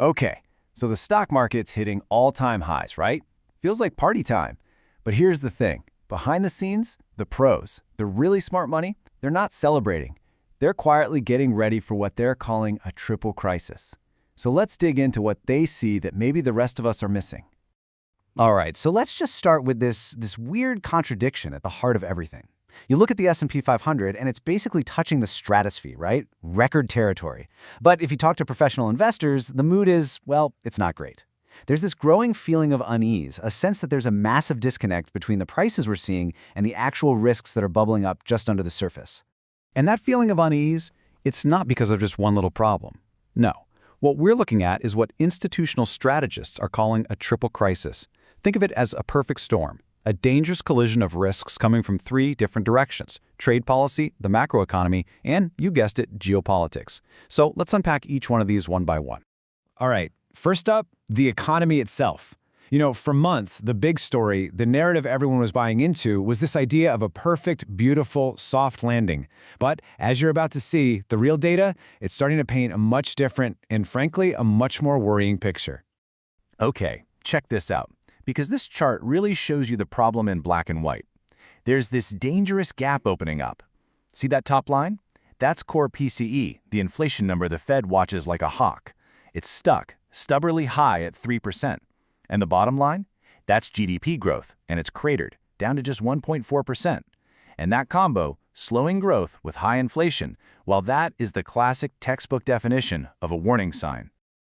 Okay, so the stock market's hitting all-time highs, right? Feels like party time. But here's the thing. Behind the scenes, the pros, the really smart money, they're not celebrating. They're quietly getting ready for what they're calling a triple crisis. So let's dig into what they see that maybe the rest of us are missing. All right, so let's just start with this weird contradiction at the heart of everything. You look at the S&P 500 and it's basically touching the stratosphere, right? Record territory. But if you talk to professional investors, the mood is, well, it's not great. There's this growing feeling of unease, a sense that there's a massive disconnect between the prices we're seeing and the actual risks that are bubbling up just under the surface. And that feeling of unease, it's not because of just one little problem. No. What we're looking at is what institutional strategists are calling a triple crisis. Think of it as a perfect storm, a dangerous collision of risks coming from three different directions: trade policy, the macroeconomy, and, you guessed it, geopolitics. So let's unpack each one of these one by one. All right, first up, the economy itself. For months, the big story, the narrative everyone was buying into, was this idea of a perfect, beautiful, soft landing. But as you're about to see, the real data, it's starting to paint a much different and, frankly, a much more worrying picture. Okay, check this out, because this chart really shows you the problem in black and white. There's this dangerous gap opening up. See that top line? That's core PCE, the inflation number the Fed watches like a hawk. It's stuck, stubbornly high at 3%. And the bottom line? That's GDP growth, and it's cratered, down to just 1.4%. And that combo, slowing growth with high inflation, well, that is the classic textbook definition of a warning sign.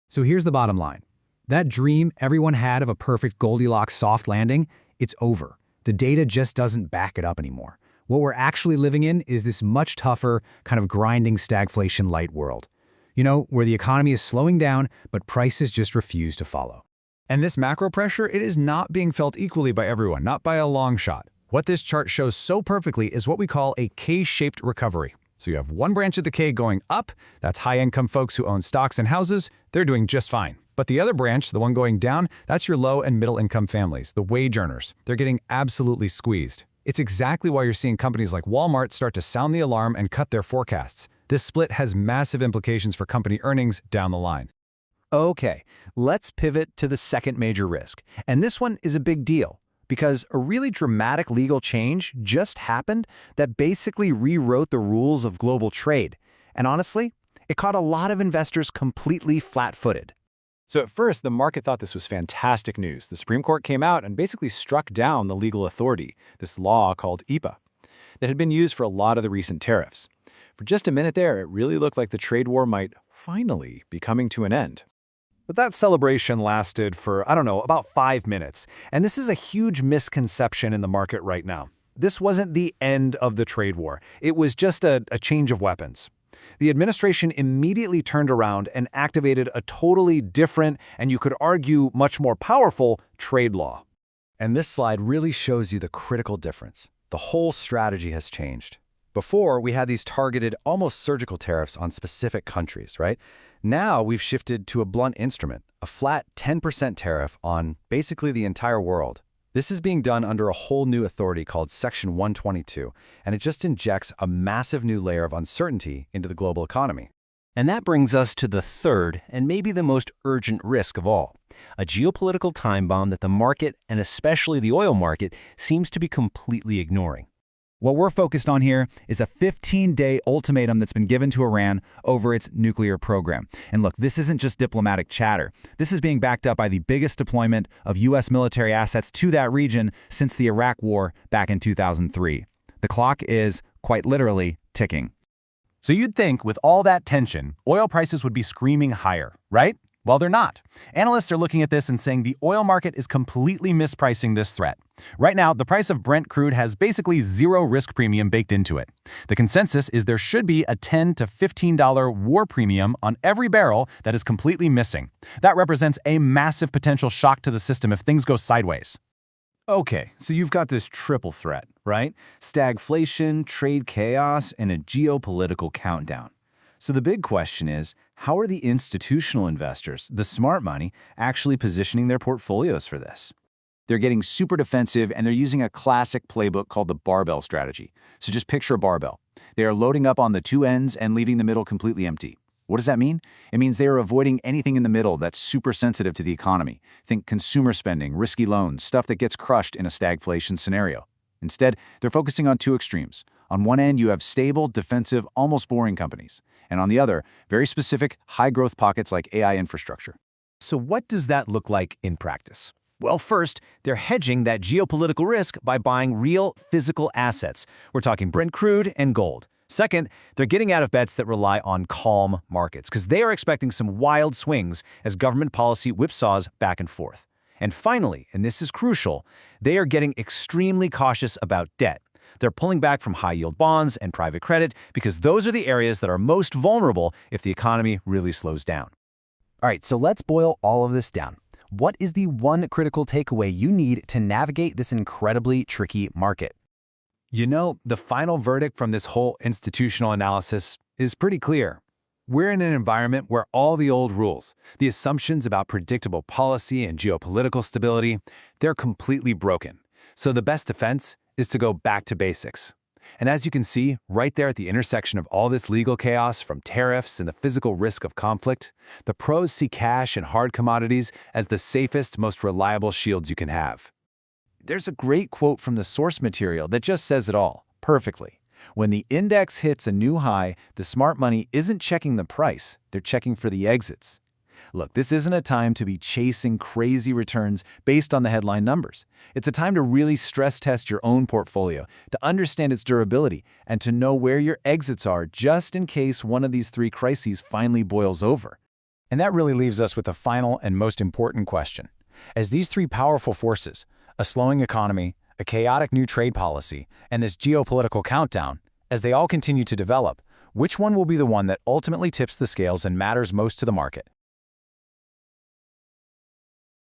So here's the bottom line. That dream everyone had of a perfect Goldilocks soft landing, it's over. The data just doesn't back it up anymore. What we're actually living in is this much tougher, kind of grinding stagflation light world. Where the economy is slowing down, but prices just refuse to follow. And this macro pressure, it is not being felt equally by everyone, not by a long shot. What this chart shows so perfectly is what we call a K-shaped recovery. So you have one branch of the K going up, that's high-income folks who own stocks and houses, they're doing just fine. But the other branch, the one going down, that's your low and middle-income families, the wage earners. They're getting absolutely squeezed. It's exactly why you're seeing companies like Walmart start to sound the alarm and cut their forecasts. This split has massive implications for company earnings down the line. Okay, let's pivot to the second major risk. And this one is a big deal, because a really dramatic legal change just happened that basically rewrote the rules of global trade. And honestly, it caught a lot of investors completely flat-footed. So at first, the market thought this was fantastic news. The Supreme Court came out and basically struck down the legal authority, this law called IPA, that had been used for a lot of the recent tariffs. For just a minute there, it really looked like the trade war might finally be coming to an end. But that celebration lasted for, about 5 minutes. And this is a huge misconception in the market right now. This wasn't the end of the trade war. It was just a change of weapons. The administration immediately turned around and activated a totally different, and you could argue much more powerful, trade law. And this slide really shows you the critical difference. The whole strategy has changed. Before, we had these targeted, almost surgical tariffs on specific countries, right? Now we've shifted to a blunt instrument, a flat 10% tariff on basically the entire world. This is being done under a whole new authority called Section 122, and it just injects a massive new layer of uncertainty into the global economy. And that brings us to the third and maybe the most urgent risk of all, a geopolitical time bomb that the market, and especially the oil market, seems to be completely ignoring. What we're focused on here is a 15-day ultimatum that's been given to Iran over its nuclear program. And look, this isn't just diplomatic chatter. This is being backed up by the biggest deployment of U.S. military assets to that region since the Iraq War back in 2003. The clock is, quite literally, ticking. So you'd think with all that tension, oil prices would be screaming higher, right? Well, they're not. Analysts are looking at this and saying the oil market is completely mispricing this threat. Right now, the price of Brent crude has basically zero risk premium baked into it. The consensus is there should be a $10 to $15 war premium on every barrel that is completely missing. That represents a massive potential shock to the system if things go sideways. Okay, so you've got this triple threat, right? Stagflation, trade chaos, and a geopolitical countdown. So the big question is, how are the institutional investors, the smart money, actually positioning their portfolios for this? They're getting super defensive, and they're using a classic playbook called the barbell strategy. So just picture a barbell. They are loading up on the two ends and leaving the middle completely empty. What does that mean? It means they are avoiding anything in the middle that's super sensitive to the economy. Think consumer spending, risky loans, stuff that gets crushed in a stagflation scenario. Instead, they're focusing on two extremes. On one end, you have stable, defensive, almost boring companies. And on the other, very specific, high-growth pockets like AI infrastructure. So what does that look like in practice? Well, first, they're hedging that geopolitical risk by buying real physical assets. We're talking Brent crude and gold. Second, they're getting out of bets that rely on calm markets because they are expecting some wild swings as government policy whipsaws back and forth. And finally, and this is crucial, they are getting extremely cautious about debt. They're pulling back from high-yield bonds and private credit because those are the areas that are most vulnerable if the economy really slows down. All right, so let's boil all of this down. What is the one critical takeaway you need to navigate this incredibly tricky market? You know, the final verdict from this whole institutional analysis is pretty clear. We're in an environment where all the old rules, the assumptions about predictable policy and geopolitical stability, they're completely broken. So the best defense is to go back to basics. And as you can see, right there at the intersection of all this legal chaos from tariffs and the physical risk of conflict, the pros see cash and hard commodities as the safest, most reliable shields you can have. There's a great quote from the source material that just says it all, perfectly. When the index hits a new high, the smart money isn't checking the price, they're checking for the exits. Look, this isn't a time to be chasing crazy returns based on the headline numbers. It's a time to really stress test your own portfolio, to understand its durability, and to know where your exits are just in case one of these three crises finally boils over. And that really leaves us with the final and most important question. As these three powerful forces, a slowing economy, a chaotic new trade policy, and this geopolitical countdown, as they all continue to develop, which one will be the one that ultimately tips the scales and matters most to the market?